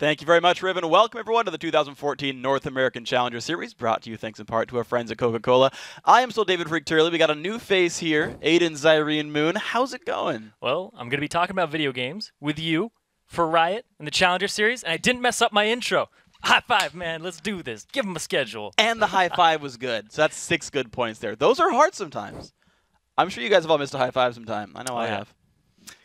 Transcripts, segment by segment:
Thank you very much, Riven. Welcome, everyone, to the 2014 North American Challenger Series, brought to you thanks in part to our friends at Coca-Cola. I am still David Freak Turley. We got a new face here, Aiden Zyrene Moon. How's it going? Well, I'm going to be talking about video games with you for Riot in the Challenger Series, and I didn't mess up my intro. High five, man. Let's do this. Give him a schedule. And the high five was good, so that's 6 good points there. Those are hard sometimes. I'm sure you guys have all missed a high five sometime. I know I have.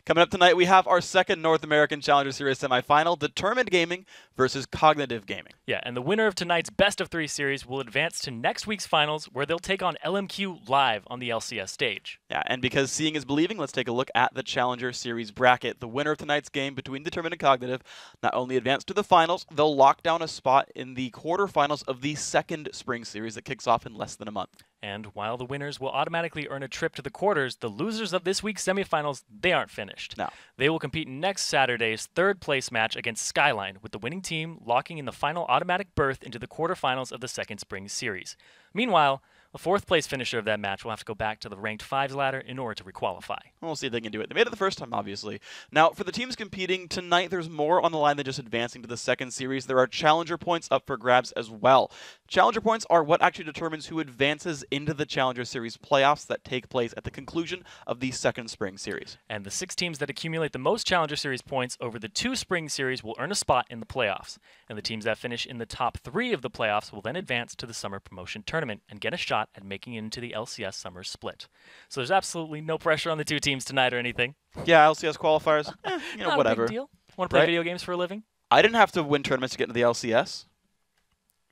Coming up tonight, we have our second North American Challenger Series semifinal, Determined Gaming versus Cognitive Gaming. Yeah, and the winner of tonight's best-of-3 series will advance to next week's finals, where they'll take on LMQ live on the LCS stage. Yeah, and because seeing is believing, let's take a look at the Challenger Series bracket. The winner of tonight's game between Determined and Cognitive not only advanced to the finals, they'll lock down a spot in the quarterfinals of the second Spring Series that kicks off in less than a month. And while the winners will automatically earn a trip to the quarters, the losers of this week's semifinals, they aren't finished. No. They will compete next Saturday's third-place match against Skyline, with the winning team locking in the final automatic berth into the quarterfinals of the second Spring Series. Meanwhile, a fourth-place finisher of that match will have to go back to the ranked 5s ladder in order to requalify. We'll see if they can do it. They made it the first time, obviously. Now, for the teams competing tonight, there's more on the line than just advancing to the second series. There are Challenger points up for grabs as well. Challenger points are what actually determines who advances into the Challenger Series playoffs that take place at the conclusion of the second Spring Series. And the 6 teams that accumulate the most Challenger Series points over the 2 Spring Series will earn a spot in the playoffs. And the teams that finish in the top 3 of the playoffs will then advance to the Summer Promotion Tournament and get a shot at making it into the LCS Summer Split. So there's absolutely no pressure on the 2 teams tonight or anything. Yeah, LCS qualifiers, Not whatever. a big deal. Want to play video games for a living? I didn't have to win tournaments to get into the LCS.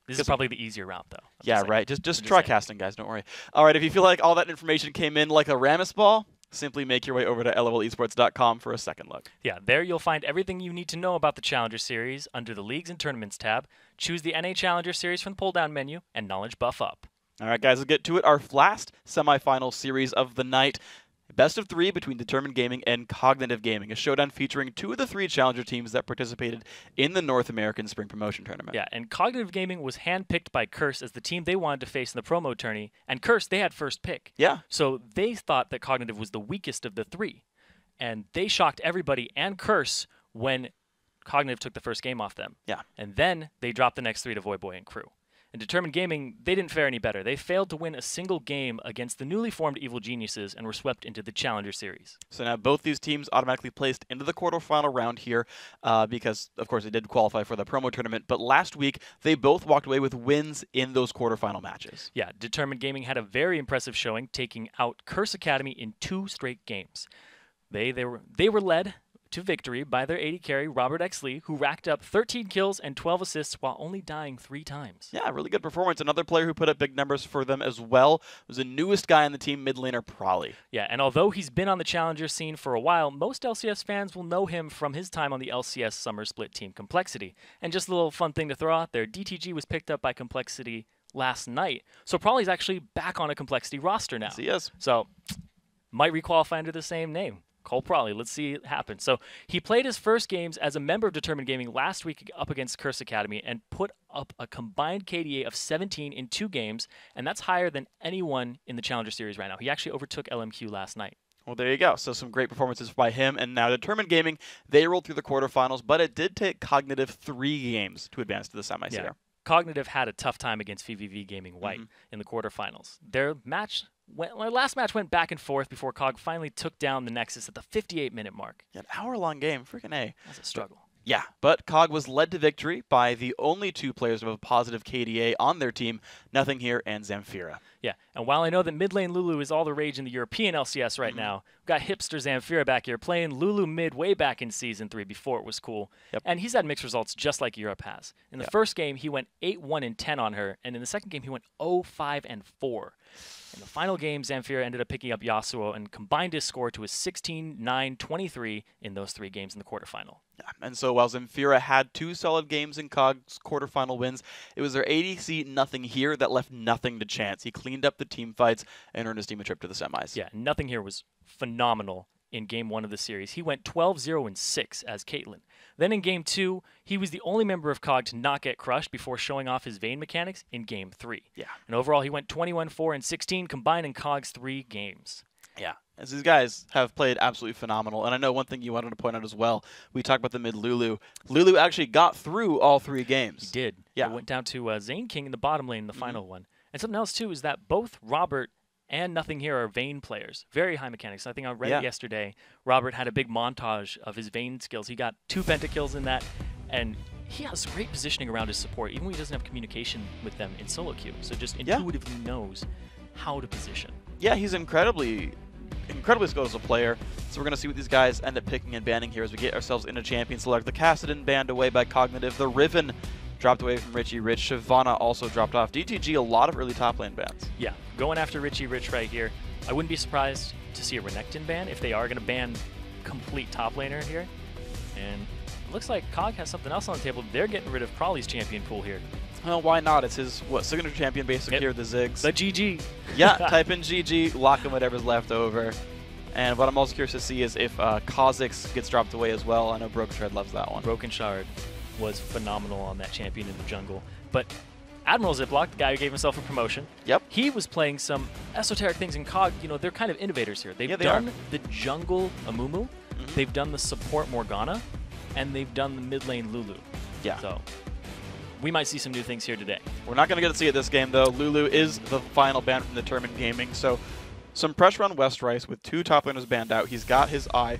This is probably the easier route, though. Yeah, right. Just try casting, guys. Don't worry. All right, if you feel like all that information came in like a Rammus ball, simply make your way over to lolesports.com for a second look. Yeah, there you'll find everything you need to know about the Challenger Series under the Leagues and Tournaments tab. Choose the NA Challenger Series from the pull-down menu, and knowledge buff up. All right, guys, let's get to it. Our last semifinal series of the night. Best of 3 between Determined Gaming and Cognitive Gaming, a showdown featuring 2 of the 3 Challenger teams that participated in the North American Spring Promotion Tournament. Yeah, and Cognitive Gaming was handpicked by Curse as the team they wanted to face in the promo tourney, and Curse, they had first pick. Yeah. So they thought that Cognitive was the weakest of the 3, and they shocked everybody and Curse when Cognitive took the first game off them. Yeah. And then they dropped the next 3 to Voidboy and Crew. And Determined Gaming, they didn't fare any better. They failed to win a single game against the newly formed Evil Geniuses and were swept into the Challenger Series. So now both these teams automatically placed into the quarterfinal round here because, of course, they did qualify for the promo tournament. But last week, they both walked away with wins in those quarterfinal matches. Yeah, Determined Gaming had a very impressive showing, taking out Curse Academy in 2 straight games. They were led to victory by their AD carry, Robert X. Lee, who racked up 13 kills and 12 assists while only dying 3 times. Yeah, really good performance. Another player who put up big numbers for them as well was the newest guy on the team, mid laner Prolly. Yeah, and although he's been on the Challenger scene for a while, most LCS fans will know him from his time on the LCS Summer Split team Complexity. And just a little fun thing to throw out there, DTG was picked up by Complexity last night, so Prolly's actually back on a Complexity roster now. Yes, he is. So, might requalify under the same name. Cole Prolly. Let's see it happen. So he played his first games as a member of Determined Gaming last week up against Curse Academy and put up a combined KDA of 17 in 2 games, and that's higher than anyone in the Challenger Series right now. He actually overtook LMQ last night. Well, there you go. So some great performances by him. And now Determined Gaming, they rolled through the quarterfinals, but it did take Cognitive 3 games to advance to the semis here. Cognitive had a tough time against VVV Gaming White in the quarterfinals. Their last match went back and forth before COG finally took down the Nexus at the 58-minute mark. Yeah, an hour-long game. Freaking A. That's a struggle. Yeah, but COG was led to victory by the only 2 players with a positive KDA on their team, Nothing Here and Zamfira. Yeah, and while I know that mid lane Lulu is all the rage in the European LCS right now, we've got hipster Zamfira back here playing Lulu mid way back in Season 3 before it was cool. Yep. And he's had mixed results just like Europe has. In the first game, he went 8-1-10 on her, and in the second game, he went 0-5-4. In the final game, Zamfira ended up picking up Yasuo and combined his score to a 16-9-23 in those 3 games in the quarterfinal. Yeah, and so while Zamfira had 2 solid games in COG's quarterfinal wins, it was their ADC Nothing Here that left nothing to chance. He cleaned up the team fights and earned his team a trip to the semis. Yeah, Nothing Here was phenomenal in Game 1 of the series. He went 12-0-6 as Caitlyn. Then in Game 2, he was the only member of COG to not get crushed before showing off his Vayne mechanics in Game 3. Yeah. And overall, he went 21-4-16 combined in COG's 3 games. Yeah, as these guys have played absolutely phenomenal. And I know one thing you wanted to point out as well. We talked about the mid Lulu. Lulu actually got through all 3 games. He did. Yeah. It went down to Zane King in the bottom lane in the final one. And something else, too, is that both Robert and Nothing Here are Vayne players. Very high mechanics. I think I read yesterday, Robert had a big montage of his Vayne skills. He got 2 pentakills in that, and he has great positioning around his support, even when he doesn't have communication with them in solo queue. So just intuitively knows how to position. Yeah, he's incredibly skilled as a player. So we're going to see what these guys end up picking and banning here as we get ourselves into champion select. The Cassidon banned away by Cognitive. The Riven dropped away from Richie Rich. Shyvana also dropped off. DTG, a lot of early top lane bans. Yeah, going after Richie Rich right here. I wouldn't be surprised to see a Renekton ban if they are going to ban complete top laner here. And it looks like COG has something else on the table. They're getting rid of Prawley's champion pool here. Well, why not? It's his, signature champion basically here, the Ziggs. The GG. Yeah, type in GG, lock in whatever's left over. And what I'm also curious to see is if Kha'Zix gets dropped away as well. I know Broken Shard loves that one. Broken Shard was phenomenal on that champion in the jungle. But Admiral Ziploc, the guy who gave himself a promotion, he was playing some esoteric things in COG. You know, they're kind of innovators here. They've done the jungle Amumu, they've done the support Morgana, and they've done the mid lane Lulu. Yeah. So we might see some new things here today. We're not going to get to see it this game, though. Lulu is the final ban from the tournament gaming, so some pressure on West Rice with 2 top laners banned out. He's got his eye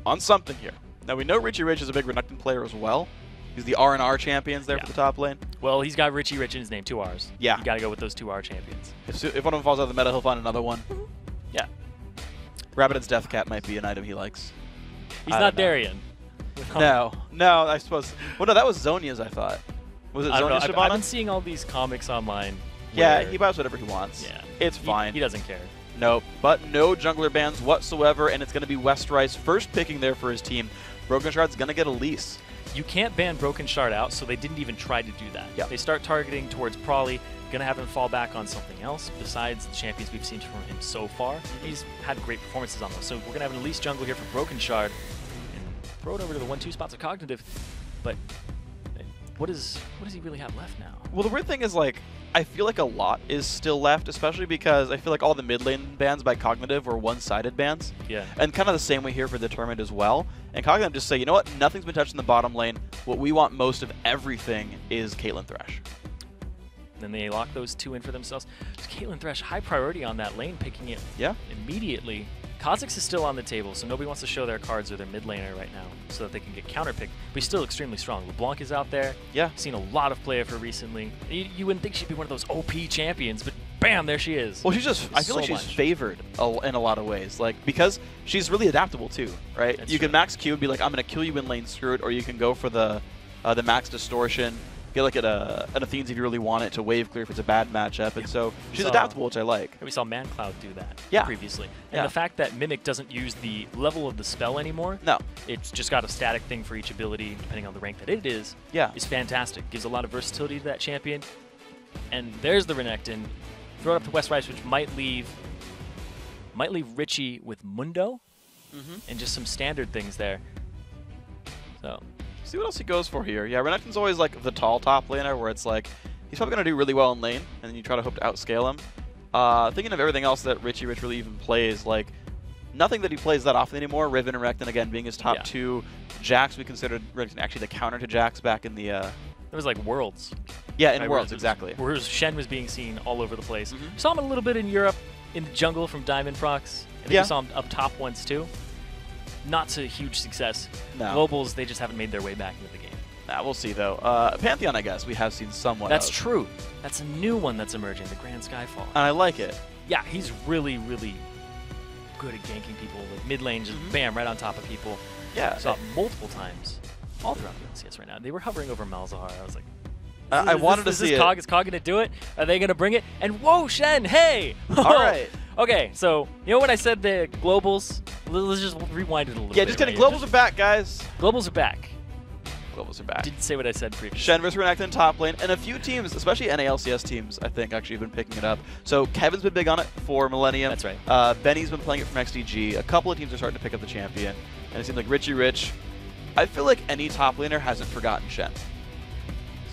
on something here. Now, we know Richie Rich is a big Renekton player as well. He's the R&R champions there for the top lane. Well, he's got Richie Rich in his name, 2 Rs. Yeah. You got to go with those 2 R champions. If one of them falls out of the meta, he'll find another one. Yeah. Rabbidd's Death Cap might be an item he likes. He's not Darien. No, I suppose. Well, no, that was Zonia's, I thought. Was it Zonia's Shyvana? I've been seeing all these comics online. Yeah, he buys whatever he wants. Yeah. It's fine. He doesn't care. Nope. But no jungler bans whatsoever, and it's going to be West Rice first picking there for his team. Broken Shard's going to get Elise. You can't ban Broken Shard out, so they didn't even try to do that. Yep. They start targeting towards Prawley, going to have him fall back on something else besides the champions we've seen from him so far. He's had great performances on those. So we're going to have an Elise jungle here for Broken Shard and throw it over to the 1-2 spots of Cognitive. But what does he really have left now? Well, the weird thing is, like, I feel like a lot is still left, especially because I feel like all the mid lane bans by Cognitive were one-sided bans. Yeah. And kind of the same way here for the tournament as well. And Cognitive just say, you know what, nothing's been touched in the bottom lane. What we want most of everything is Caitlyn Thresh. Then they lock those 2 in for themselves. So Caitlyn Thresh, high priority on that lane, picking it immediately. Kha'Zix is still on the table, so nobody wants to show their cards or their mid laner right now so that they can get counterpicked. But he's still extremely strong. LeBlanc is out there. Yeah. Seen a lot of play of her recently. You wouldn't think she'd be one of those OP champions, but bam, there she is. Well, she's just, I feel like she's favored in a lot of ways. Like, because she's really adaptable too, right? You can max Q and be like, I'm going to kill you in lane, screw it, or you can go for the max distortion. Get like an Athene's if you really want it to wave clear if it's a bad matchup, and so she's adaptable, which I like. We saw ManCloud do that previously. And the fact that Mimic doesn't use the level of the spell anymore, it's just got a static thing for each ability depending on the rank that it is, is fantastic. Gives a lot of versatility to that champion. And there's the Renekton. Throw it up to West Rice, which might leave Richie with Mundo and just some standard things there. So see what else he goes for here. Yeah, Renekton's always like the tall top laner where it's like, he's probably going to do really well in lane, and then you try to hope to outscale him. Thinking of everything else that Richie Rich really even plays, like, nothing that he plays that often anymore. Riven and Renekton, again, being his top 2. Jax, we considered Renekton actually the counter to Jax back in the... It was like Worlds. Yeah, in Worlds, exactly. Where Shen was being seen all over the place. Saw him a little bit in Europe, in the jungle from Diamond Procs. I think we saw him up top once, too. Not to huge success. No. Globals, they just haven't made their way back into the game. We'll see, though. Pantheon, I guess, we have seen somewhat That's true. That's a new one that's emerging, the Grand Skyfall. And I like it. Yeah, he's really, really good at ganking people. With mid lane, just bam, right on top of people. Yeah. Saw it multiple times all throughout the NCS right now. They were hovering over Malzahar. I was like, I wanted to see it. COG? Is COG going to do it? Are they going to bring it? And whoa, Shen, hey! All right. Okay, so, you know when I said the globals? Let's just rewind it a little bit. Yeah, just kidding. Globals are back, guys. Globals are back. Globals are back. Didn't say what I said previously. Shen versus Renekton top lane, and a few teams, especially NA CS teams, I think, actually have been picking it up. So Kevin's been big on it for Millennium. That's right. Benny's been playing it from XDG. A couple of teams are starting to pick up the champion. And it seems like Richie Rich, I feel like any top laner hasn't forgotten Shen.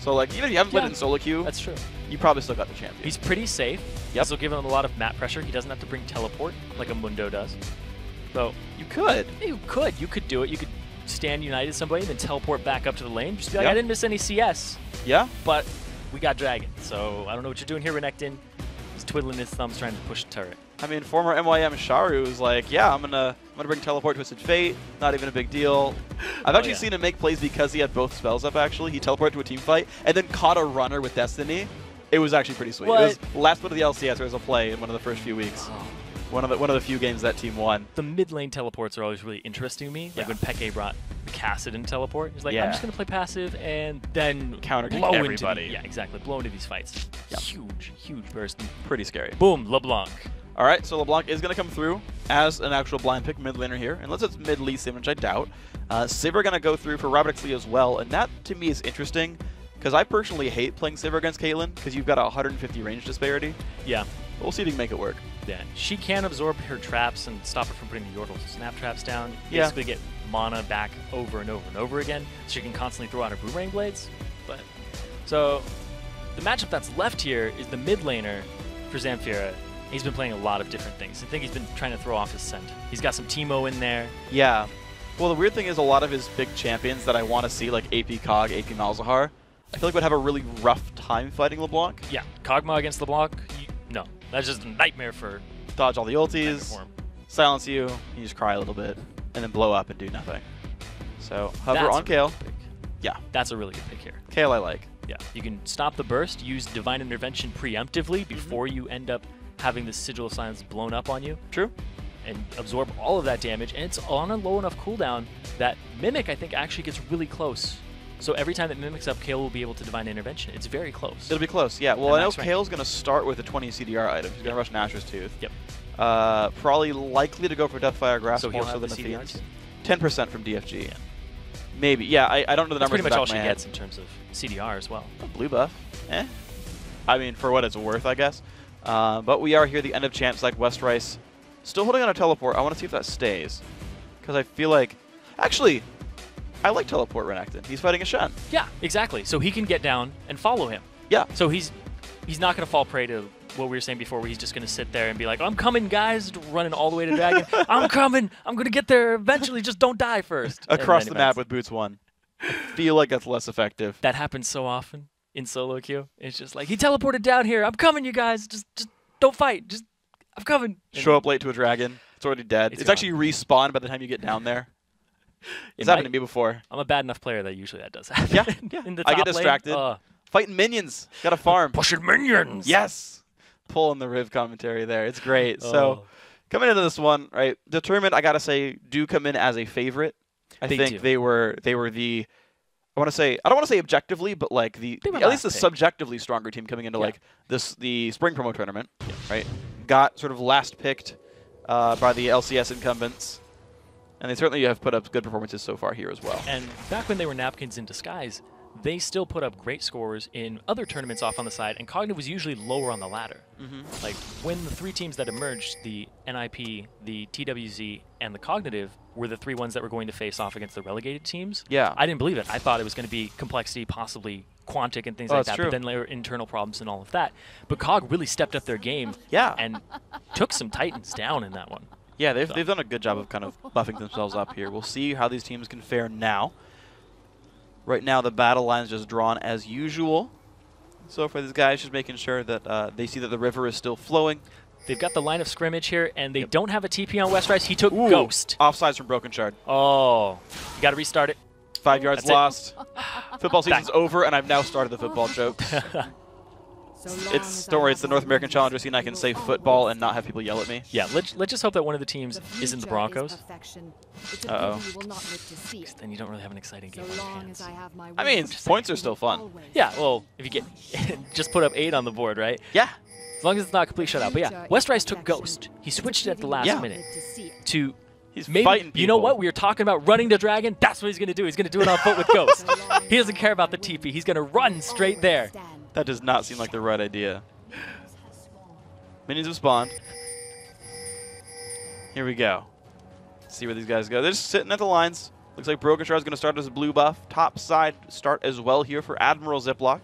So like even if you haven't played it in solo queue, That's true. you probably still got the champion. He's pretty safe. Yep. This will give him a lot of map pressure. He doesn't have to bring teleport like a Mundo does. So You could. you could do it. You could stand united somebody, then teleport back up to the lane. Just be like, Yeah. I didn't miss any CS, Yeah. but we got Dragon. So I don't know what you're doing here, Renekton. He's twiddling his thumbs trying to push the turret. I mean, former MYM Sharu was like, yeah, I'm gonna bring teleport Twisted Fate. Not even a big deal. I've actually seen him make plays because he had both spells up. Actually, he teleported to a team fight and then caught a runner with Destiny. It was actually pretty sweet. What? It was last bit of the LCS. There was a play in one of the first few weeks. Oh. One of the few games that team won. The mid lane teleports are always really interesting to me. Like when Peke brought Kassadin teleport, he's like, I'm just gonna play passive and then Counter blow everybody. Into, yeah, exactly. Blow into these fights. Yep. Huge burst. Pretty scary. Boom, LeBlanc. All right, so LeBlanc is going to come through as an actual blind pick mid laner here, unless it's mid Lee Sim, which I doubt. Sivir going to go through for Robert Lee as well, and that to me is interesting because I personally hate playing Sivir against Caitlyn because you've got a 150 range disparity. Yeah. But we'll see if you can make it work. Yeah, she can absorb her traps and stop her from putting the Yordle snap traps down. Yeah. Basically get mana back over and over and over again, so she can constantly throw out her boomerang blades. But so the matchup that's left here is the mid laner for Zamfira. He's been playing a lot of different things. I think he's been trying to throw off his scent. He's got some Teemo in there. Yeah. Well, the weird thing is a lot of his big champions that I want to see, like AP COG, AP Malzahar, I feel like would have a really rough time fighting LeBlanc. Yeah, Kog'Maw against LeBlanc, no. That's just a nightmare for Dodge all the ultis, for him. silence you just cry a little bit, and then blow up and do nothing. So, hover That's on a Kayle. really good pick. Yeah. That's a really good pick here. Kayle I like. Yeah, you can stop the burst, use Divine Intervention preemptively before you end up having the Sigil of Silence blown up on you. True. And absorb all of that damage, and it's on a low enough cooldown that Mimic, I think, actually gets really close. So every time that Mimic's up, Kayle will be able to Divine Intervention. It's very close. It'll be close, yeah. Well, I know max rank. Kayle's going to start with a 20 CDR item. He's going to rush Nashor's Tooth. Yep. Probably likely to go for Deathfire Grasp So he'll more so have than the CDR Athene's. too? 10% from DFG. Yeah. Maybe. Yeah, I don't know the That's numbers pretty much all off she my head. gets in terms of CDR as well. Blue buff. Eh. I mean, for what it's worth, I guess. But we are here, the end of champs, like West Rice. Still holding on a teleport. I want to see if that stays. Because I feel like... Actually, I like teleport Renekton. He's fighting a Shen. Yeah, exactly. So he can get down and follow him. Yeah. So he's not going to fall prey to what we were saying before, where he's just going to sit there and be like, I'm coming, guys, running all the way to Dragon. I'm coming. I'm going to get there eventually. Just don't die first. Across the map with Boots 1. I feel like that's less effective. That happens so often in solo queue. It's just like, he teleported down here. I'm coming, you guys. Just don't fight. Just, I'm coming. Show up late to a dragon. It's already dead. It's gone. actually respawned by the time you get down there. It's It happened might- to me before. I'm a bad enough player that usually that does happen. Yeah. In the I get top lane, distracted. Fighting minions. Got to farm. pushing minions. Yes. Pulling the Riv commentary there. It's great. So coming into this one, right? Determined, I gotta say, do come in as a favorite. I They think do. they were the. I want to say I don't want to say objectively, but like They were at least the last pick. subjectively stronger team coming into Yeah. like the spring promo tournament, right? Got sort of last picked by the LCS incumbents, and they certainly have put up good performances so far here as well. And back when they were napkins in disguise, they still put up great scores in other tournaments off on the side, and Cognitive was usually lower on the ladder. Like, when the three teams that emerged, the NIP, the TWZ, and the Cognitive, were the three ones that were going to face off against the relegated teams, Yeah. I didn't believe it. I thought it was going to be Complexity, possibly Quantic, and things Oh, like that's that, true. but then there were internal problems and all of that. But COG really stepped up their game Yeah. and took some Titans down in that one. Yeah, they've done a good job of kind of buffing themselves up here. We'll see how these teams can fare now. Right now, the battle line is just drawn as usual. So for these guys, just making sure that they see that the river is still flowing. They've got the line of scrimmage here, and they don't have a TP on West Rise. He took Ghost. Offsides from Broken Shard. Oh, you got to restart it. 5 yards That's it. lost. Football season's over, and I've now started the football joke. Don't worry, it's the North American Challenger scene. I can say football and not have people yell at me. Yeah, let's just hope that one of the teams isn't the Broncos. Uh-oh. Then you don't really have an exciting game. So on long hands. as I have my I mean, wings, points are still fun. always. Yeah, well, if you get just put up 8 on the board, right? Yeah. As long as it's not a complete shutout. But yeah, West Rise took Ghost. He switched it at the last Yeah. minute to He's maybe. fighting people. You know what? We were talking about running to Dragon. That's what he's gonna do. He's gonna do it on foot with Ghost. He doesn't care about the TP. He's gonna run straight there. That does not seem like the right idea. Minions have spawned. Here we go. Let's see where these guys go. They're just sitting at the lines. Looks like Broken Shard is going to start as a blue buff. Top side start as well here for Admiral Ziploc.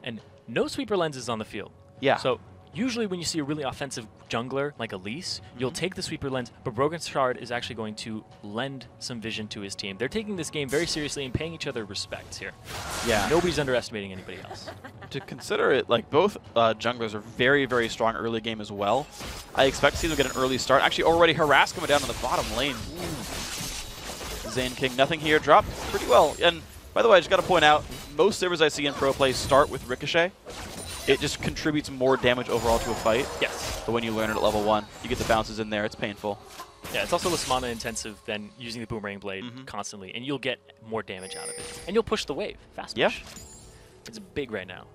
And no sweeper lenses on the field. Yeah. So usually when you see a really offensive jungler like Elise, you'll take the sweeper lens, but Broken Shard is actually going to lend some vision to his team. They're taking this game very seriously and paying each other respect here. Yeah. Nobody's underestimating anybody else. To consider it, like both junglers are very, very strong early game as well. I expect to see them get an early start. Actually, already Harass coming down in the bottom lane. Zane King, nothing here. Dropped pretty well. And by the way, I just got to point out, most servers I see in pro play start with Ricochet. It just contributes more damage overall to a fight. Yes. But when you learn it at level 1, you get the bounces in there. It's painful. Yeah, it's also less mana intensive than using the Boomerang Blade constantly, and you'll get more damage out of it. And you'll push the wave. Fast push. Yeah. It's big right now.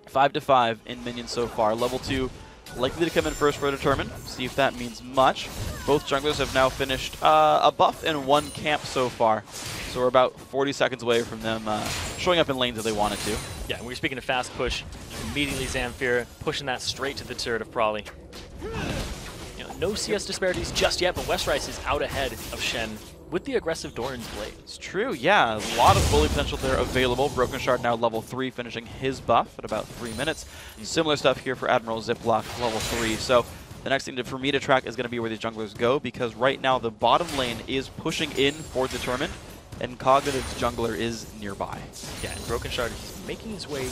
5-5 in minions so far. Level 2 likely to come in first for a Determine. See if that means much. Both junglers have now finished a buff and 1 camp so far. So we're about 40 seconds away from them showing up in lanes if they wanted to. Yeah, and we're speaking of fast push. Immediately Zamfir pushing that straight to the turret of Prawley. You know, no CS disparities just yet, but Westrice is out ahead of Shen with the aggressive Doran's Blade. It's true, yeah. A lot of bully potential there available. Broken Shard now level 3, finishing his buff at about 3 minutes. Similar stuff here for Admiral Ziploc, level 3. So the next thing for me to track is going to be where these junglers go, because right now the bottom lane is pushing in for Determined, and Cognitive's jungler is nearby. Yeah, and Broken Shard is making his way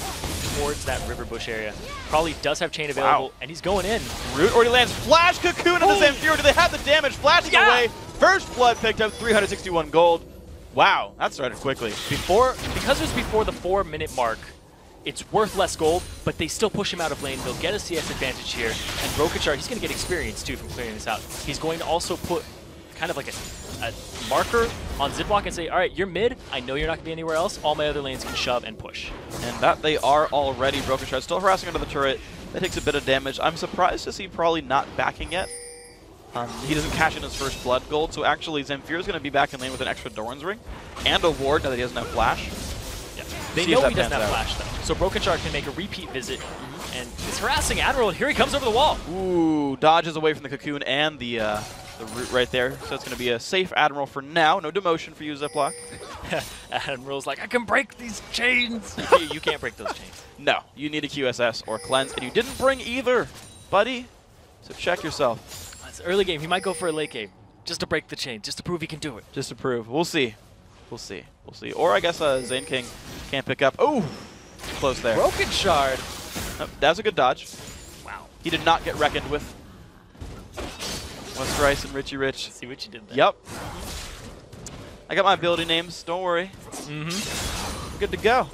towards that river bush area. Probably does have chain available, and he's going in. Root already lands Flash Cocoon on the Zamfir. Do they have the damage? Flashing away. First blood picked up, 361 gold. Wow, that started quickly. Because it was before the 4-minute mark, it's worth less gold, but they still push him out of lane. They'll get a CS advantage here. And Broken Shard, he's going to get experience too from clearing this out. He's going to also put kind of like a marker on Ziploc and say, all right, you're mid. I know you're not going to be anywhere else. All my other lanes can shove and push. And that they are already. Broken Shard still harassing under the turret. That takes a bit of damage. I'm surprised to see probably not backing yet. He doesn't cash in his first blood gold, so actually Zamfir is going to be back in lane with an extra Doran's Ring and a ward now that he doesn't have flash. Yeah. They know he doesn't have flash, though. So Broken Shard can make a repeat visit, and he's harassing Admiral, and here he comes over the wall. Ooh, dodges away from the Cocoon and the root right there, so it's going to be a safe Admiral for now. No demotion for you, Ziploc. Admiral's like, I can break these chains. You can't break those chains. No, you need a QSS or cleanse, and you didn't bring either, buddy. So check yourself. It's early game. He might go for a late game just to break the chain, just to prove he can do it. Just to prove. We'll see. We'll see. We'll see. Or I guess Zane King can't pick up. Oh, close there. Broken Shard. Oh, that was a good dodge. Wow. He did not get reckoned with. Westrice and Richie Rich. See what you did there. Yep. I got my ability names. Don't worry. We're good to go.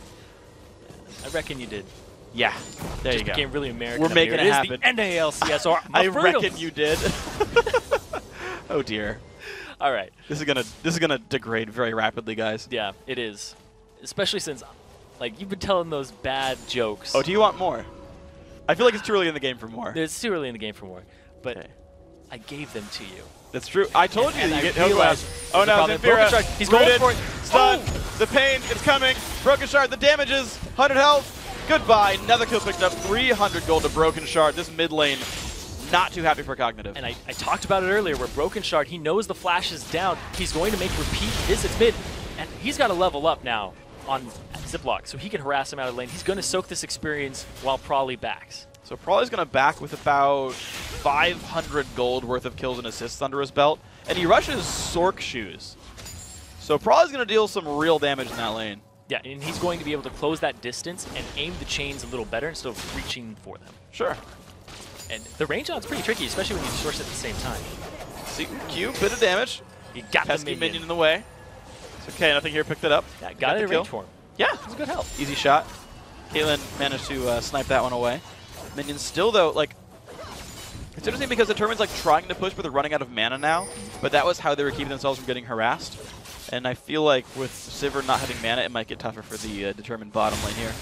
I reckon you did. Yeah. There you go. Became really American. We're making it happen. It is the NA CS Ro4. I reckon you did. Oh dear. All right. This is gonna degrade very rapidly, guys. Yeah, it is. Especially since, like, you've been telling those bad jokes. Oh, do you want more? I feel like it's too early in the game for more. It's too early in the game for more, but okay. I gave them to you. That's true. I told you that you get realized. Oh no, Zamfira. He's going for it. Stun. The pain. It's coming. Broken Shard. The damages. 100 health. Goodbye. Another kill picked up. 300 gold to Broken Shard. This mid lane, not too happy for Cognitive. And I talked about it earlier where Broken Shard, he knows the flash is down. He's going to make repeat visits mid. And he's got to level up now on Ziploc, so he can harass him out of lane. He's going to soak this experience while Prawley backs. So Prawley's going to back with about 500 gold worth of kills and assists under his belt. And he rushes Sork Shoes. So Prawley's going to deal some real damage in that lane. Yeah, and he's going to be able to close that distance and aim the chains a little better instead of reaching for them. Sure. And the range on's pretty tricky, especially when you source at the same time. See, Q, bit of damage. You got Pesky the minion in the way. It's okay, nothing here, picked it up. Yeah, got it in range for him. Yeah. It was a good help. Easy shot. Caitlyn managed to snipe that one away. Minions still, though, like, it's interesting because Determine's like trying to push, but they're running out of mana now. But that was how they were keeping themselves from getting harassed. And I feel like with Sivir not having mana, it might get tougher for the Determined bottom lane here.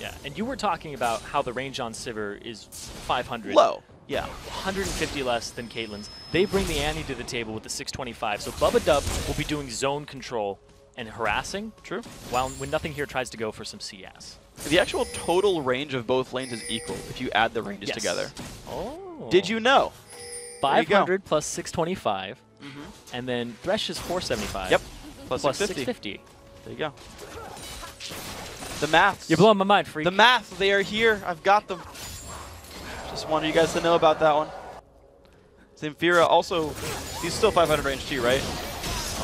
Yeah, and you were talking about how the range on Sivir is 500. Low. Yeah. 150 less than Caitlyn's. They bring the Annie to the table with the 625. So Bubba Dub will be doing zone control and harassing. True. While when nothing here tries to go for some CS. The actual total range of both lanes is equal if you add the ranges together. Oh. Did you know? 500 plus 625 And then Thresh is 475. Yep. Plus 650. There you go. The maths. You're blowing my mind, Freak. The maths, they are here. I've got them. Just wanted you guys to know about that one. Zamfira also, he's still 500 range too, right?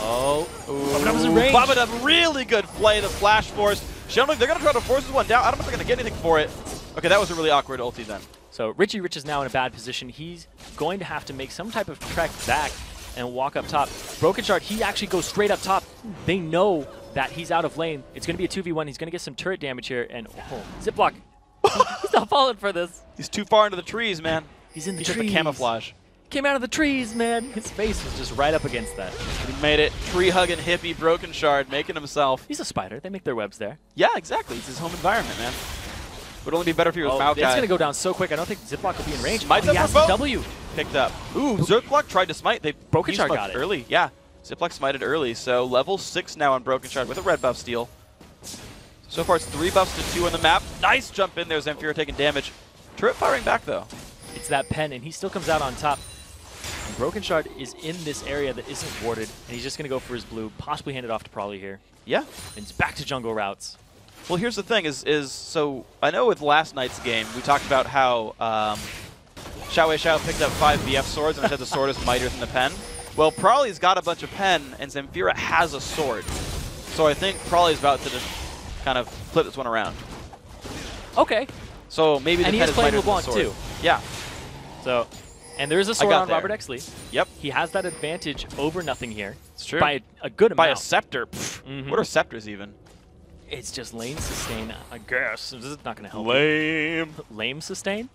Oh. Babadub's in range. Babadub, really good play. The flash force. They're going to try to force this one down. I don't know if they're going to get anything for it. Okay, that was a really awkward ulti then. So Richie Rich is now in a bad position. He's going to have to make some type of trek back and walk up top. Broken Shard, he actually goes straight up top. They know that he's out of lane. It's going to be a 2v1. He's going to get some turret damage here. And Ziploc, he's not falling for this. He's too far into the trees, man. He's in the trees. trees. The camouflage. Came out of the trees, man. His face was just right up against that. He made it. Tree-hugging hippie Broken Shard, making himself. He's a spider. They make their webs there. Yeah, exactly. It's his home environment, man. Would only be better if he was Maokai. It's going to go down so quick. I don't think Ziploc will be in range. Smite he has the W. Picked up. Ooh, Ziploc tried to smite. Broken Shard got it early. Yeah, Ziploc smited early. So level 6 now on Broken Shard with a red buff steal. So far it's 3 buffs to 2 on the map. Nice jump in there. Zamfira taking damage. Turret firing back though. It's that pen, and he still comes out on top. And Broken Shard is in this area that isn't warded, and he's just going to go for his blue, possibly hand it off to Probably here. Yeah. And it's back to jungle routes. Well, here's the thing is so I know with last night's game, we talked about how Xiao Wei Xiao picked up 5 BF swords and I said the sword is mightier than the pen. Well, Probably's got a bunch of pen, and Zamfira has a sword. So I think Probably's about to just kind of flip this one around. Okay. So maybe the and he pen is is playing mightier than the LeBlanc sword. too. Yeah. So, and there is a sword on there. Robert Exley. Yep. He has that advantage over nothing here. It's true. By a good amount. By a scepter. What are scepters even? It's just lane sustain, I guess. This is not going to help. Lame. Lame sustain?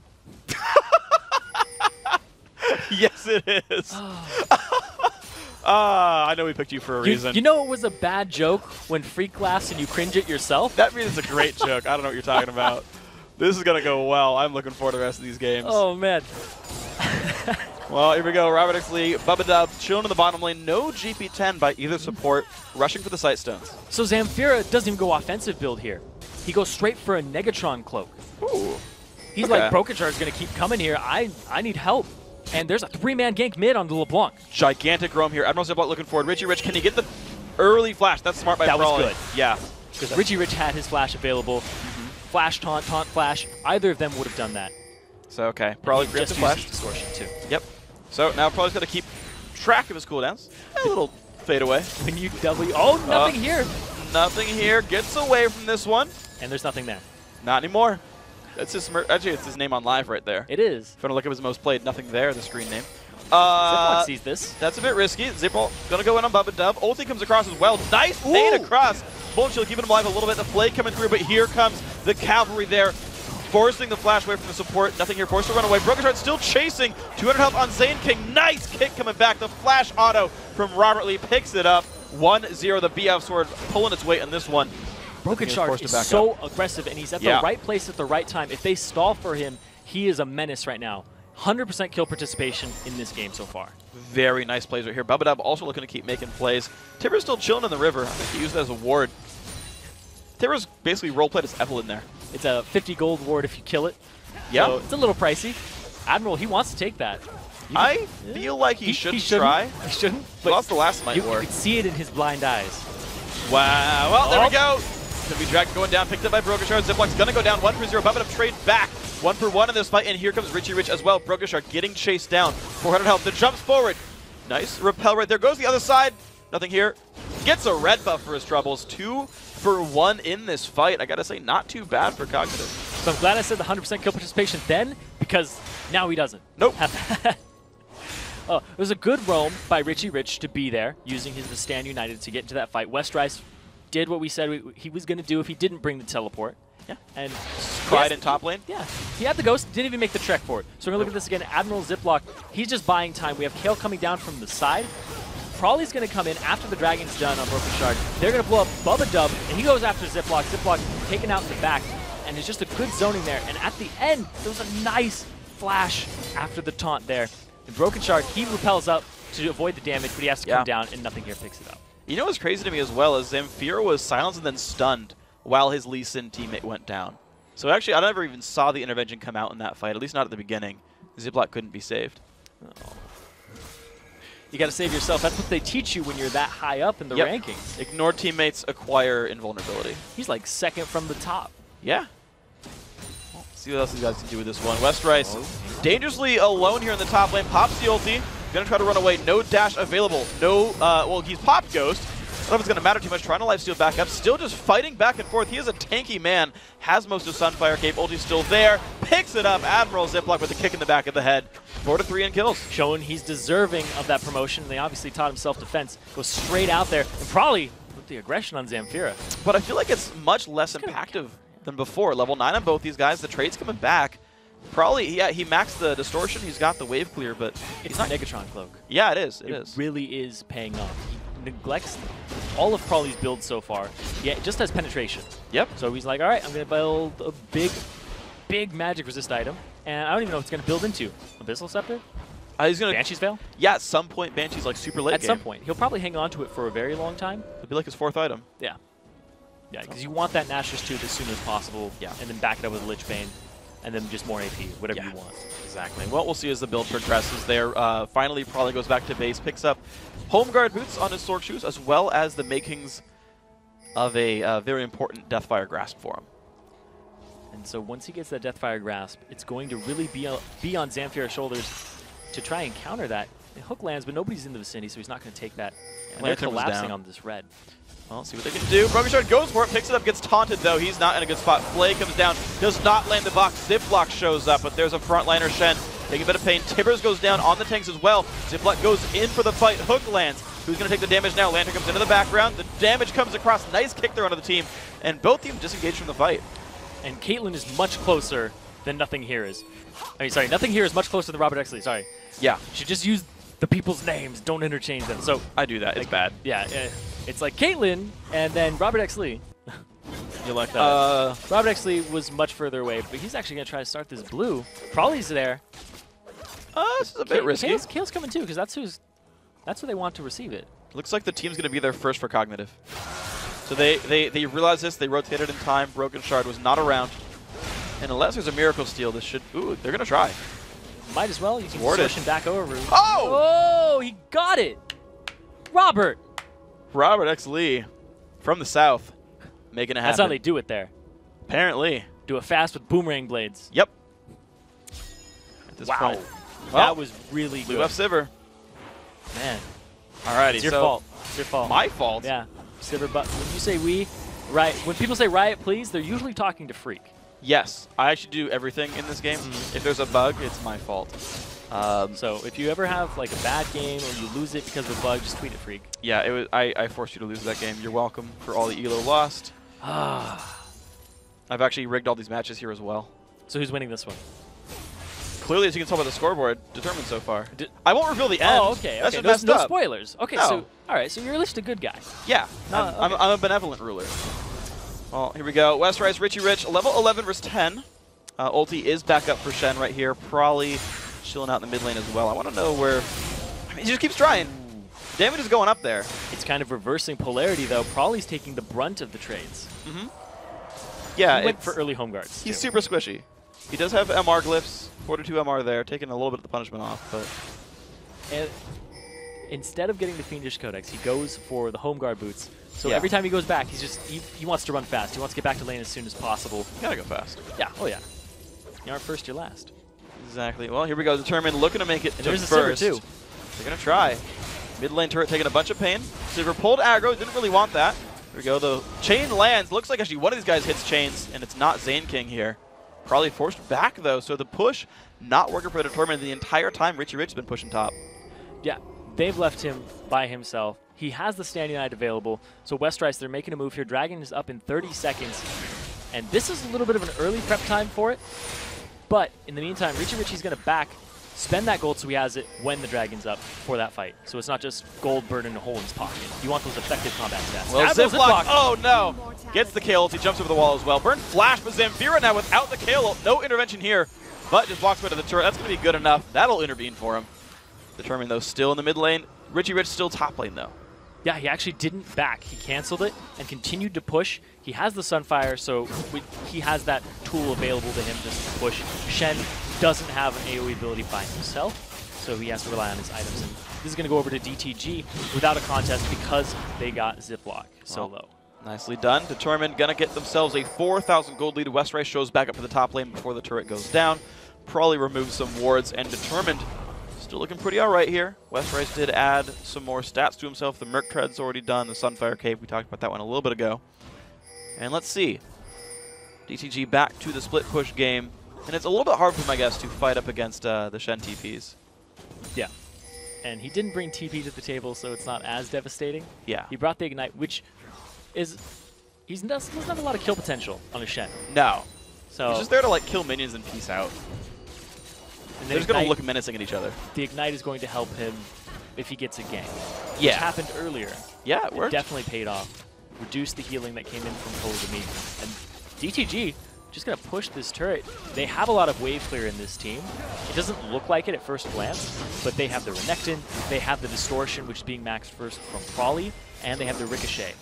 Yes, it is. I know we picked you for a reason. You know it was a bad joke when Freak laughs and you cringe at yourself? That means it's a great joke. I don't know what you're talking about. This is going to go well. I'm looking forward to the rest of these games. Oh, man. Well, here we go. Robert Exley, Babadub, chilling in the bottom lane. No GP10 by either support, rushing for the sight stones. So Zamfira doesn't even go offensive build here. He goes straight for a Negatron cloak. Ooh. He's like, Broken Shard's going to keep coming here. I need help. And there's a 3-man gank mid on the LeBlanc. Gigantic roam here. Admiral Ziploc looking forward. Richie Rich, can he get the early flash? That's smart by That Brawley. was good. Yeah. Because Richie Rich had his flash available. Flash, taunt, flash. Either of them would have done that. So, okay. Probably grabs the flash. Distortion, too. Yep. So now Probably's got to keep track of his cooldowns. A little fade away. When you W... Oh, nothing here. Nothing here. Gets away from this one. And there's nothing there. Not anymore. That's his, actually, it's his name on live right there. It is. If you want to look at his most played, nothing there, the screen name. Ziploc sees this. That's a bit risky. Ziploc gonna go in on Babadub. Ulti comes across as well. Nice fade across. Bullet Shield keeping him alive a little bit. The Flake coming through, but here comes the cavalry there, forcing the flash away from the support. Nothing here. Forced to run away. Broken Shard still chasing. 200 health on Zane King. Nice kick coming back. The flash auto from Robert Lee picks it up. 1-0. The BF sword pulling its weight on this one. Broken Shard is so aggressive, and he's at the right place at the right time. If they stall for him, he is a menace right now. 100% kill participation in this game so far. Very nice plays right here. Babadub also looking to keep making plays. Tibra's still chilling in the river. I think he used it as a ward. Tibra's basically roleplayed as Evelyn there. It's a 50 gold ward if you kill it. Yeah. So it's a little pricey. Admiral, he wants to take that. I feel like he shouldn't try. He shouldn't. He lost the last Smite War. You could see it in his blind eyes. Wow. Well, there we go. Gonna be dragged going down, picked up by Broken Shard. Ziploc's gonna go down 1-0. Babadub trade back 1-for-1 in this fight, and here comes Richie Rich as well. Broken Shard getting chased down. 400 health. The jumps forward. Nice repel right there. Goes the other side. Nothing here. Gets a red buff for his troubles. 2-for-1 in this fight. I gotta say, not too bad for Cognitive. So I'm glad I said the 100% kill participation then, because now he doesn't. Nope. Oh, it was a good roam by Richie Rich to be there, using his Stand United to get into that fight. Westrice did what we said he was going to do if he didn't bring the teleport. Yeah. And cried in top lane. Yeah. He had the ghost, didn't even make the trek for it. So we're going to look at this again. Admiral Ziploc, he's just buying time. We have Kale coming down from the side. Probably's going to come in after the Dragon's done on Broken Shard. They're going to blow up Babadub, and he goes after Ziploc. Ziploc taken out in the back, and it's just a good zoning there. And at the end, there was a nice flash after the taunt there. And Broken Shard, he repels up to avoid the damage, but he has to come down, and nothing here picks it up. You know what's crazy to me as well is Zamfira was silenced and then stunned while his Lee Sin teammate went down. So actually, I never even saw the intervention come out in that fight, at least not at the beginning. Ziploc couldn't be saved. Oh. You got to save yourself. That's what they teach you when you're that high up in the rankings. Ignore teammates, acquire invulnerability. He's like second from the top. Yeah. Well, see what else these guys can do with this one. West Rice dangerously alone here in the top lane. Pops the ulti. Gonna try to run away. No dash available. No, well, he's popped Ghost. I don't know if it's going to matter too much. Trying to lifesteal back up. Still just fighting back and forth. He is a tanky man. Has most of Sunfire Cape. Ulti's still there. Picks it up. Admiral Ziploc with a kick in the back of the head. 4-3 in kills. Showing he's deserving of that promotion. They obviously taught him self-defense. Goes straight out there. And probably with the aggression on Zamfira. But I feel like it's much less impactful than before. Level 9 on both these guys. The trade's coming back. Probably, yeah, he maxed the distortion. He's got the wave clear, but it's not Negatron Cloak. Yeah, it is. It really is paying off. He neglects all of Crawley's builds so far. Yeah, just has penetration. Yep. So he's like, all right, I'm going to build a big magic resist item, and I don't even know what it's going to build into. Abyssal Scepter? He's gonna Banshee's Veil? Yeah, at some point, Banshee's like super late At some point. He'll probably hang on to it for a very long time. It'll be like his 4th item. Yeah. Yeah, because you want that Nashor's Tooth as soon as possible, and then back it up with Lich Bane. And then just more AP, whatever you want. Exactly. Well, we'll see as the build progresses there. Finally, probably goes back to base, picks up Home Guard boots on his Sork shoes, as well as the makings of a very important Deathfire Grasp for him. And so once he gets that Deathfire Grasp, it's going to really be on Zamfira's shoulders to try and counter that. The hook lands, but nobody's in the vicinity, so he's not going to take that. And they're collapsing on this red. Well, let's see what they can do. Broken Shard goes for it, picks it up, gets taunted though. He's not in a good spot. Flay comes down, does not land the box. Ziploc shows up, but there's a frontliner, Shen, taking a bit of pain. Tibbers goes down on the tanks as well. Ziploc goes in for the fight. Hook lands. Who's going to take the damage now? Lantern comes into the background. The damage comes across. Nice kick there onto the team. And both teams disengaged from the fight. And Caitlyn is much closer than Nothing Here is. I mean, sorry, Nothing Here is much closer than Robert Exley. Sorry. Yeah. Should just use the people's names. Don't interchange them. So I do that. It's bad. Yeah. It's like Caitlyn and then Robert Exley. You like that? Robert Exley was much further away, but he's actually going to try to start this blue. Probably's there. This is a bit risky. Kale's coming too, because that's who they want to receive it. Looks like the team's going to be there first for Cognitive. So they realize this. They rotated in time. Broken Shard was not around. And unless there's a Miracle Steal, this should... Ooh, they're going to try. Might as well. You can switch him back over. Oh! Oh, he got it! Robert X. Lee from the south making it happen. That's how they do it there. Apparently. Do it fast with boomerang blades. Yep. At this point. Well, that was really good. Blue F Sivir. Man. Alrighty, it's your fault. It's your fault. My fault? Yeah. Sivir, but when you say we, right? When people say Riot, please, they're usually talking to Freak. Yes. I actually do everything in this game. If there's a bug, it's my fault. So if you ever have like a bad game or you lose it because of a bug, just tweet at Freak. Yeah, it was. I forced you to lose that game. You're welcome for all the elo lost. I've actually rigged all these matches here as well. So who's winning this one? Clearly, as you can tell by the scoreboard, determined so far. I won't reveal the end. Oh, okay. That's okay. just No messed up. spoilers. Okay, No. so all right, so you're at least a good guy. Yeah, I'm a benevolent ruler. Well, here we go. West Rice, Richie Rich, level 11 versus 10. Ulti is back up for Shen right here. Probably chilling out in the mid lane as well. I want to know where... I mean, he just keeps trying. Damage is going up there. It's kind of reversing polarity, though. Probably's taking the brunt of the trades. Yeah, he went for early home guards. He's super squishy. He does have MR glyphs, 4-2 MR there, taking a little bit of the punishment off, but... And instead of getting the Fiendish Codex, he goes for the home guard boots. So every time he goes back, he wants to run fast. He wants to get back to lane as soon as possible. You gotta go fast. Yeah, oh yeah. You aren't first, you're last. Exactly. Well, here we go. Determined, looking to make it to there's first. A Sivir too. They're gonna try. Mid lane turret taking a bunch of pain. Sivir pulled aggro, didn't really want that. Here we go, the chain lands. Looks like actually one of these guys hits chains, and it's not Zane King here. Probably forced back though, so the push not working for the Determined the entire time. Richie Rich has been pushing top. Yeah, they've left him by himself. He has the Standing Knight available, so West Rice, they're making a move here. Dragon is up in 30 seconds, and this is a little bit of an early prep time for it. But in the meantime, Richie's going to spend that gold so he has it when the Dragon's up for that fight. So it's not just gold burning a hole in his pocket. You want those effective combat stats. Well, Ziploc, oh no! Gets the KO ult, he jumps over the wall as well. Burn flash, but Zamfira now without the KO ult. No intervention here, but just walks away to the turret. That's going to be good enough. That'll intervene for him. Determined though, still in the mid lane. Richie Rich still top lane though. Yeah, he actually didn't back. He canceled it and continued to push. He has the Sunfire, so he has that tool available to him just to push. Shen doesn't have an AoE ability by himself, so he has to rely on his items. And This is going to go over to DTG without a contest because they got Ziploc so low. Nicely done. Determined, gonna get themselves a 4,000 gold lead. West Rice shows back up to the top lane before the turret goes down. Probably removes some wards, and Determined still looking pretty alright here. West Rice did add some more stats to himself. The Merc Tread's already done. The Sunfire Cave, we talked about that one a little bit ago. And let's see. DTG back to the split push game. And it's a little bit hard for him, I guess, to fight up against the Shen TPs. Yeah. And he didn't bring TP to the table, so it's not as devastating. Yeah. He brought the Ignite, which is... There's not a lot of kill potential on a Shen. No. So he's just there to like kill minions and peace out. And they're just going to look menacing at each other. The Ignite is going to help him if he gets a gank. Yeah. Which happened earlier. Yeah, it worked. Definitely paid off. Reduced the healing that came in from Kogami. And DTG just going to push this turret. They have a lot of wave clear in this team. It doesn't look like it at first glance, but they have the Renekton, they have the Distortion, which is being maxed first from Crawley, and they have the Ricochet.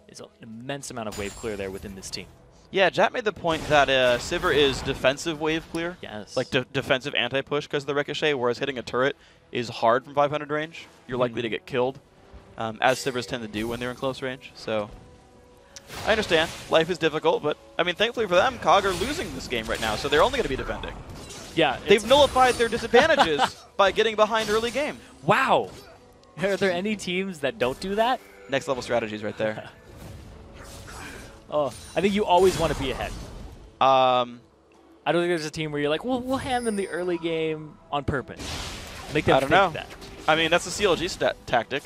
There's an immense amount of wave clear there within this team. Yeah, Jack made the point that Sivir is defensive wave clear. Yes. Like defensive anti-push because of the Ricochet, whereas hitting a turret is hard from 500 range. You're likely to get killed, as Sivers tend to do when they're in close range. So I understand. Life is difficult, but I mean, thankfully for them, COG are losing this game right now, so they're only going to be defending. Yeah. They've nullified their disadvantages by getting behind early game. Wow. Are there any teams that don't do that? Next level strategies right there. Oh, I think you always want to be ahead. I don't think there's a team where you're like, well, we'll hand them the early game on purpose. Make them I don't know. that. I mean, that's the CLG tactic.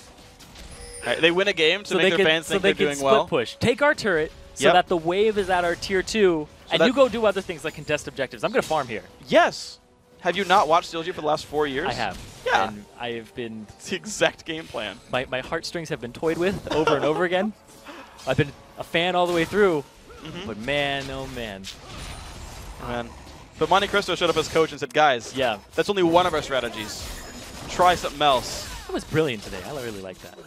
Right, they win a game to make their fans think they're doing well. Push. Take our turret so that the wave is at our tier 2, and you go do other things like contest objectives. I'm going to farm here. Yes. Have you not watched CLG for the last 4 years? I have. Yeah. And I have been... It's the exact game plan. My heartstrings have been toyed with over and over again. I've been a fan all the way through, but man, oh man. Man. But Monte Cristo showed up as coach and said, guys, yeah, that's only one of our strategies. Try something else. That was brilliant today. I really like that.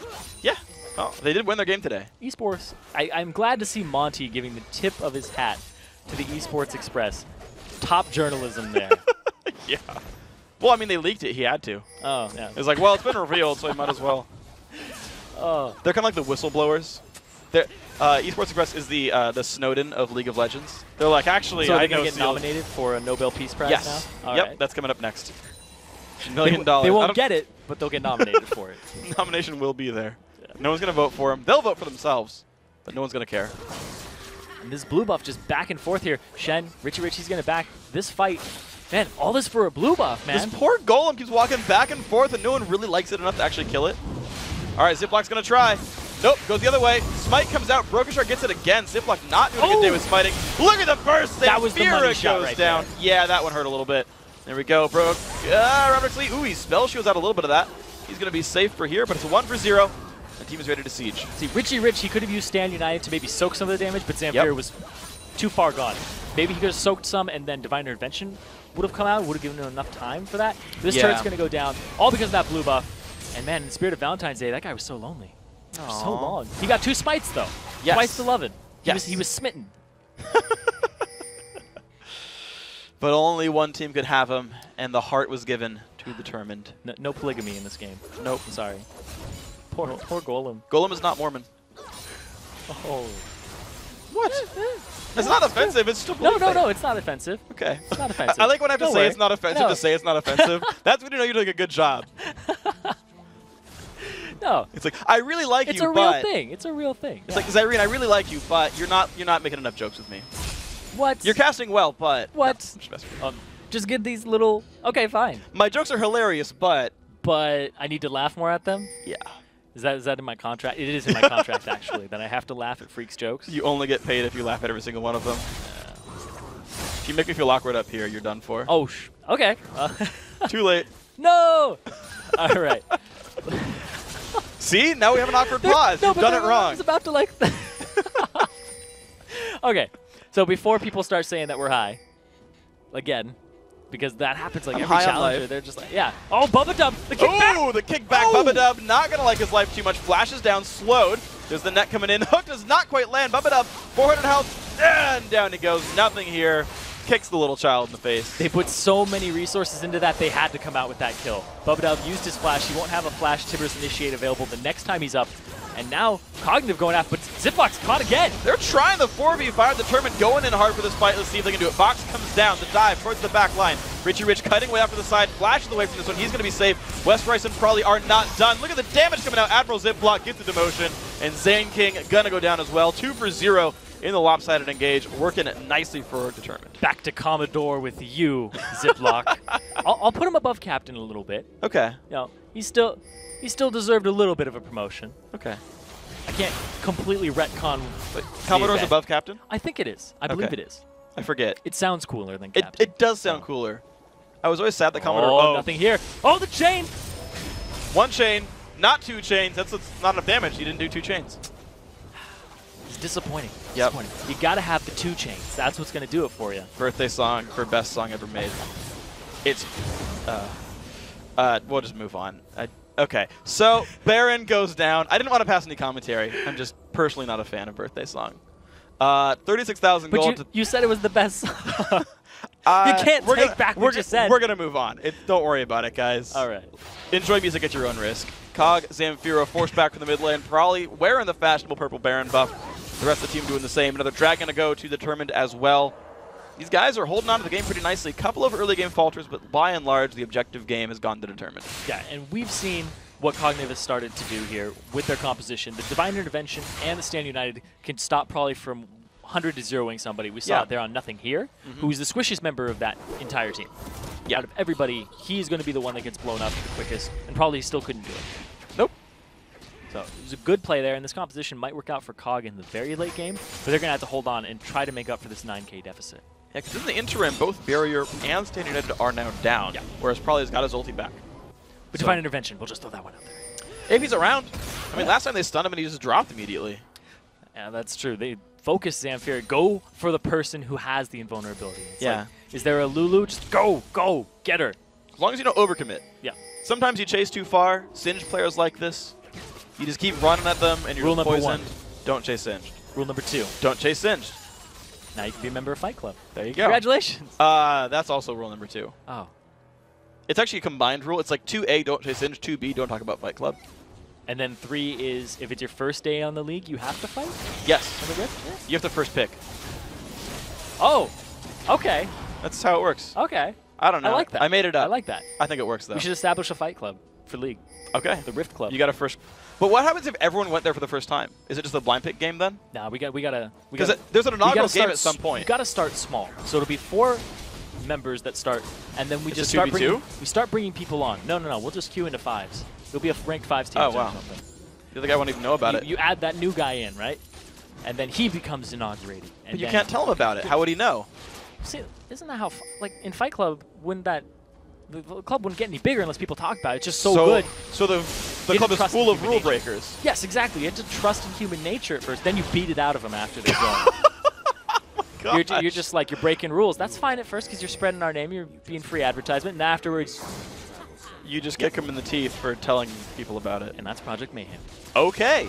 Yeah. Oh, they did win their game today. Esports. I'm glad to see Monty giving the tip of his hat to the Esports Express. Top journalism there. Yeah. Well, I mean, they leaked it. He had to. Oh, yeah. It was like, well, it's been revealed, so he might as well. Oh. They're kind of like the whistleblowers. Esports Express is the Snowden of League of Legends. They're like, actually, so I know. So get CLG. nominated for a Nobel Peace Prize yes. now? Yep, right. that's coming up next. $1 million. They won't get it, but they'll get nominated for it. Nomination will be there. Yeah. No one's going to vote for them. They'll vote for themselves, but no one's going to care. And this blue buff just back and forth here. Shen, Richie's going to back this fight. Man, all this for a blue buff, man. This poor Golem keeps walking back and forth, and no one really likes it enough to actually kill it. All right, Ziploc's going to try. Nope, goes the other way. Smite comes out. Broken Shard gets it again. Ziploc not doing a good day with smiting. Look at the burst. That was the money Fira shot goes right down. there. Yeah, that one hurt a little bit. There we go, Broke. Robert Lee. Ooh, he spell shields out a little bit of that. He's going to be safe for here, but it's a 1-for-0. The team is ready to siege. See, Rich, he could have used Stand United to maybe soak some of the damage, but Zamfir was too far gone. Maybe he could have soaked some, and then Divine Intervention would have come out, would have given him enough time for that. This turret's going to go down, all because of that blue buff. And man, in the spirit of Valentine's Day, that guy was so lonely. For so long. He got 2 smites, though. Yes. Twice to 11. Yes. He was smitten. But only one team could have him, and the heart was given to Determined. No polygamy in this game. Nope. Sorry. Poor Golem. Golem is not Mormon. Oh. What? It's not offensive. It's still No, it's not offensive. Okay. It's not offensive. I like when I have to say it's not offensive to say it's not offensive. That's when you know you're doing a good job. No. It's like, I really like you, It's a real thing. It's a real thing. It's like, Zyrene, I really like you, but you're not making enough jokes with me. What? You're casting well, but... What? No, I'm just messing with you. Just get these little... Okay, fine. My jokes are hilarious, but... But I need to laugh more at them? Yeah. Is that in my contract? It is in my contract, actually, that I have to laugh at Freak's jokes. You only get paid if you laugh at every single one of them. If you make me feel awkward up here, you're done for. Oh, okay. Too late. No! All right. See? Now we have an awkward pause. You've done it wrong. I was about to like... Okay. So before people start saying that we're high, again, because that happens like every challenger, they're just like, yeah. Oh, Bubba Dub, the kickback! Oh, the kickback. Bubba Dub not going to like his life too much. Flashes down, slowed. There's the net coming in. Hook does not quite land. Bubba Dub, 400 health, and down he goes. Nothing here. kicks the little child in the face. They put so many resources into that, they had to come out with that kill. Bubba used his flash. He won't have a flash Tibbers initiate available the next time he's up. And now Cognitive going after, but Ziplock's caught again. They're trying the 4v5, Determined going in hard for this fight. Let's see if they can do it. Box comes down, the dive towards the back line. Richie Rich cutting way out to the side, flashes away from this one. He's going to be safe. West Rice and Probably are not done. Look at the damage coming out. Admiral Ziplock gets the demotion, and Zane King going to go down as well. 2 for 0 in the lopsided engage, working nicely for Determined. Back to Commodore with you, Ziplock. I'll put him above Captain a little bit. Okay. You know, he still deserved a little bit of a promotion. Okay. I can't completely retcon. But Commodore's above Captain? I think it is. I believe it is. I forget. It sounds cooler than Captain. It does sound cooler. I was always sad that Commodore. Oh, nothing here. Oh, the chain! 1 chain, not 2 chains. That's not enough damage. He didn't do 2 chains. It's disappointing. Yep. You got to have the 2 chains. That's what's going to do it for you. Birthday song for best song ever made. It's. We'll just move on. Okay, so Baron goes down. I didn't want to pass any commentary. I'm just personally not a fan of Birthday Song. 36,000 gold. But you said it was the best song. You can't take back what you said. We're going to move on. Don't worry about it, guys. All right. Enjoy music at your own risk. COG, Zamfiro forced back from the mid lane. Probably wearing the fashionable purple Baron buff. The rest of the team doing the same. Another Dragon to go to Determined as well. These guys are holding on to the game pretty nicely. A couple of early game falters, but by and large, the objective game has gone to Determined. Yeah, and we've seen what Cognitive has started to do here with their composition. The Divine Intervention and the Stand United can stop probably from 100 to 0ing somebody. We saw it there on Nothing Here, who's the squishiest member of that entire team. Yeah. Out of everybody, he's going to be the one that gets blown up the quickest, and probably still couldn't do it. Nope. So it was a good play there, and this composition might work out for COG in the very late game, but they're going to have to hold on and try to make up for this 9K deficit. Yeah, because in the interim, both Barrier and Stand United are now down, whereas Probably has got his ulti back. But Divine Intervention, we'll just throw that one out there. If he's around. I mean, last time they stunned him and he just dropped immediately. Yeah, that's true. They focus Zamfir. Go for the person who has the invulnerability. It's like, is there a Lulu? Just go, get her. As long as you don't overcommit. Yeah. Sometimes you chase too far. Singed players like this, you just keep running at them and you're poisoned. Don't chase Singed. Rule number 2. Don't chase Singed. Now you can be a member of Fight Club. There you go. Congratulations. That's also rule number 2. Oh. It's actually a combined rule. It's like 2A, don't chase Singed, 2B, don't talk about Fight Club. And then 3 is, if it's your first day on the league, you have to fight? Yes. Am I good? Yes. You have to first pick. Oh, okay. That's how it works. Okay. I don't know. I like that. I made it up. I like that. I think it works, though. We should establish a Fight Club for League. Okay. The Rift Club. You got to first. But what happens if everyone went there for the first time? Is it just a blind pick game then? Nah, we gotta. Because there's an inaugural game at some point. You gotta start small. So it'll be 4 members that start, and then we just start bringing people on. No. We'll just queue into 5s. It'll be a ranked 5s team. Oh wow. The other guy won't even know about it. You add that new guy in, right? And then he becomes inaugurated. And but you can't tell him about it. How would he know? See, isn't that how, like, in Fight Club, the club wouldn't get any bigger unless people talk about it. It's just so good. So the club is full of rule breakers. Yes, exactly. You have to trust in human nature at first. Then you beat it out of them after they're gone. You're just like, you're breaking rules. That's fine at first because you're spreading our name. You're being free advertisement. And afterwards, you just kick them in the teeth for telling people about it. And that's Project Mayhem. Okay.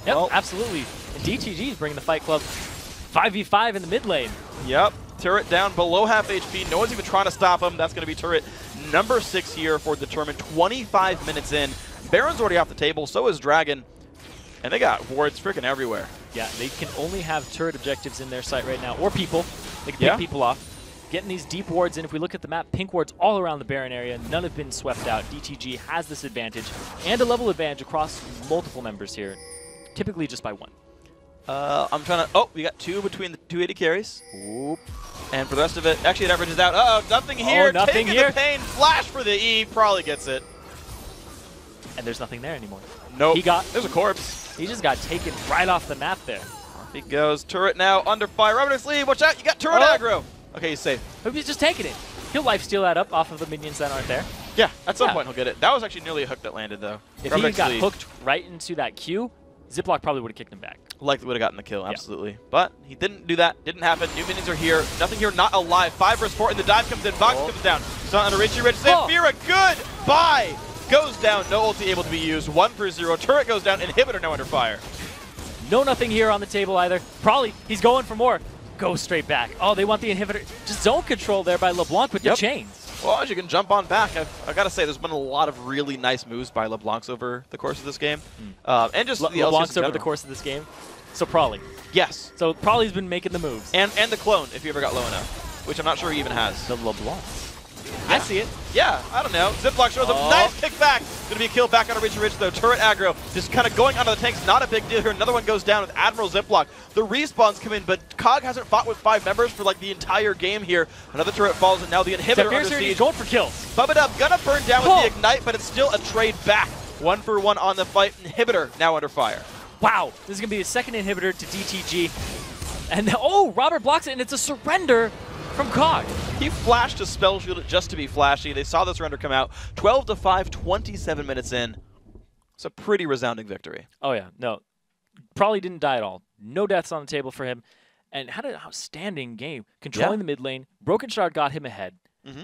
Yep, well, absolutely. And DTG is bringing the Fight Club 5v5 in the mid lane. Yep. Turret down below half HP. No one's even trying to stop him. That's going to be turret number 6 here for Determined. 25 minutes in. Baron's already off the table. So is Dragon. And they got wards freaking everywhere. Yeah, they can only have turret objectives in their sight right now. Or people. They can pick people off. Getting these deep wards in. If we look at the map, pink wards all around the Baron area. None have been swept out. DTG has this advantage. And a level advantage across multiple members here. Typically just by 1. I'm trying to... Oh, we got 2 between the 280 carries. Oop. And for the rest of it, actually it averages out. Uh-oh, nothing here. Nothing here. The pain. Flash for the E. Probably gets it. And there's nothing there anymore. Nope. There's a corpse. He just got taken right off the map there. Off he goes. Turret now under fire. Rubbing his sleeve. Watch out. You got turret aggro. Okay, he's safe. Hope he's just taking it. He'll lifesteal that up off of the minions that aren't there. Yeah, at some point he'll get it. That was actually nearly a hook that landed, though. If he got hooked right into that Q, Ziplock probably would have kicked him back. Likely would have gotten the kill, absolutely. Yeah. But he didn't do that. Didn't happen. New minions are here. Nothing here, not alive. 5 versus 4, and the dive comes in. Box comes down. Stun on a Richie Rich. Zamfira, goodbye! Goes down. No ulti able to be used. 1 for 0. Turret goes down. Inhibitor now under fire. No nothing here on the table either. Probably he's going for more. go straight back. Oh, they want the inhibitor. Just zone control there by LeBlanc with the chains. Well, as you can jump on back, I got to say, there's been a lot of really nice moves by LeBlancs over the course of this game. And just the LeBlancs over the course of this game. So Prawley. Yes. So Prawley's been making the moves. And the clone, if you ever got low enough, which I'm not sure he even has. The LeBlanc. Yeah. I see it. Yeah, I don't know. Ziploc shows up. Nice kickback. Going to be a kill back on a Richie Rich, though. Turret aggro. Just kind of going onto the tanks. Not a big deal here. Another one goes down with Admiral Ziploc. The respawns come in, but COG hasn't fought with 5 members for like the entire game here. Another turret falls, and now the inhibitor under siege. He's going for kills. Bub it up. Gonna burn down with the ignite, but it's still a trade back. 1-for-1 on the fight. Inhibitor now under fire. Wow. This is going to be a second inhibitor to DTG. And oh, Robert blocks it, and it's a surrender from COG. He flashed a spell shield just to be flashy. They saw the surrender come out. 12-5, 27 minutes in. It's a pretty resounding victory. Oh, yeah. No. Probably didn't die at all. No deaths on the table for him. And had an outstanding game. Controlling the mid lane. Broken Shard got him ahead.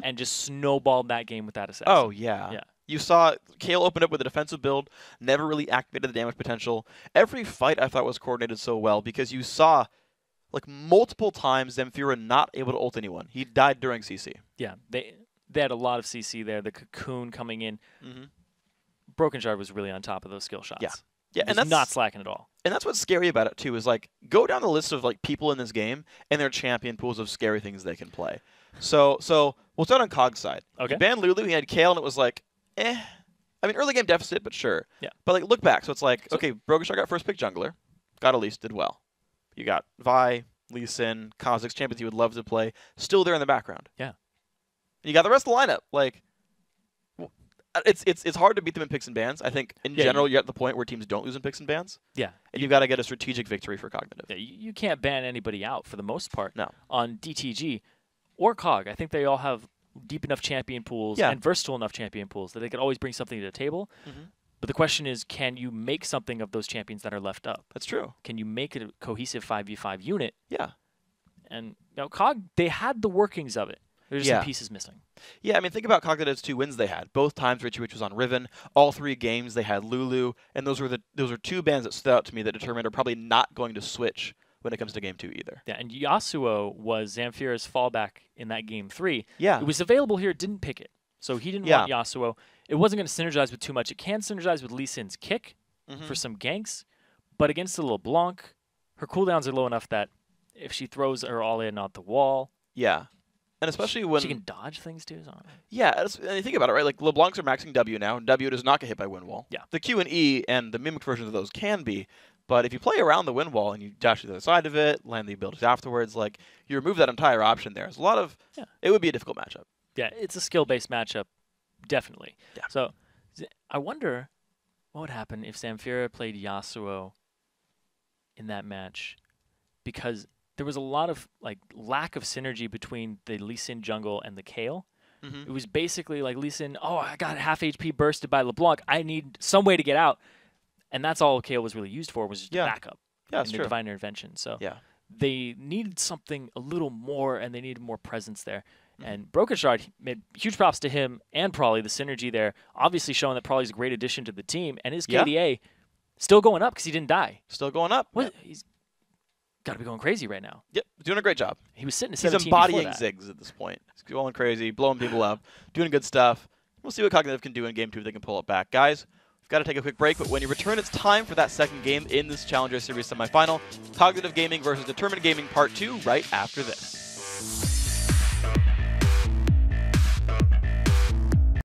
And just snowballed that game with that assassin. Oh, yeah. You saw Kale open up with a defensive build. Never really activated the damage potential. Every fight I thought was coordinated so well because you saw like multiple times Zamfira not able to ult anyone. He died during CC. Yeah, they had a lot of CC there. The cocoon coming in. Broken Shard was really on top of those skill shots. Yeah, and that's not slacking at all. And that's what's scary about it too. Is like go down the list of like people in this game and their champion pools of scary things they can play. So we'll start on COG's side. Okay. He banned Lulu. He had Kale, and it was like, I mean, early game deficit, but sure. Yeah. But like look back, so it's like okay, Broken Shard got first pick jungler, got Elise, did well. You got Vi, Lee Sin, Kha'Zix, champions he would love to play, still there in the background. Yeah. And you got the rest of the lineup. Like, it's hard to beat them in picks and bans. I think in general you're at the point where teams don't lose in picks and bans. Yeah. And you've got to get a strategic victory for Cognitive. Yeah, you can't ban anybody out for the most part. No. On DTG or COG, I think they all have deep enough champion pools and versatile enough champion pools that they can always bring something to the table. But the question is, can you make something of those champions that are left up? That's true. Can you make it a cohesive 5v5 unit? Yeah. And COG, they had the workings of it. There's some pieces missing. Yeah, I mean, think about Cognitive's 2 wins they had. Both times Richie Rich was on Riven. All 3 games they had Lulu, and those were 2 bans that stood out to me that determined are probably not going to switch when it comes to game 2 either. Yeah, and Yasuo was Zamfira's fallback in that game 3. Yeah. It was available here, didn't pick it. So he didn't want Yasuo. It wasn't going to synergize with too much. It can synergize with Lee Sin's kick for some ganks, but against the LeBlanc, her cooldowns are low enough that if she throws her all in on the wall, and especially when she can dodge things too. So. Yeah, and you think about it, right? Like LeBlancs are maxing W now, and W does not get hit by wind wall. Yeah. The Q and E and the mimic versions of those can be, but if you play around the wind wall and you dash to the other side of it, land the abilities afterwards, like you remove that entire option there. There's a lot of it would be a difficult matchup. Yeah, it's a skill-based matchup, definitely. Yeah. So I wonder what would happen if Zamfira played Yasuo in that match, because there was a lot of like lack of synergy between the Lee Sin jungle and the Kale. It was basically like Lee Sin, oh, I got half HP bursted by LeBlanc. I need some way to get out. And that's all Kale was really used for, was just a backup. Yeah, that's in the true. Divine Intervention. So they needed something a little more, and they needed more presence there. And Broken Shard made huge props to him and Prawley, the synergy there, obviously showing that Prawley's a great addition to the team. And his KDA still going up because he didn't die. Still going up. What? He's got to be going crazy right now. Yep, doing a great job. He was sitting at He's 17 embodying before that. Ziggs at this point. He's going crazy, blowing people up, doing good stuff. We'll see what Cognitive can do in game 2 if they can pull it back. Guys, we've got to take a quick break, but when you return, it's time for that second game in this Challenger Series semifinal. Cognitive Gaming versus Determined Gaming Part 2 right after this.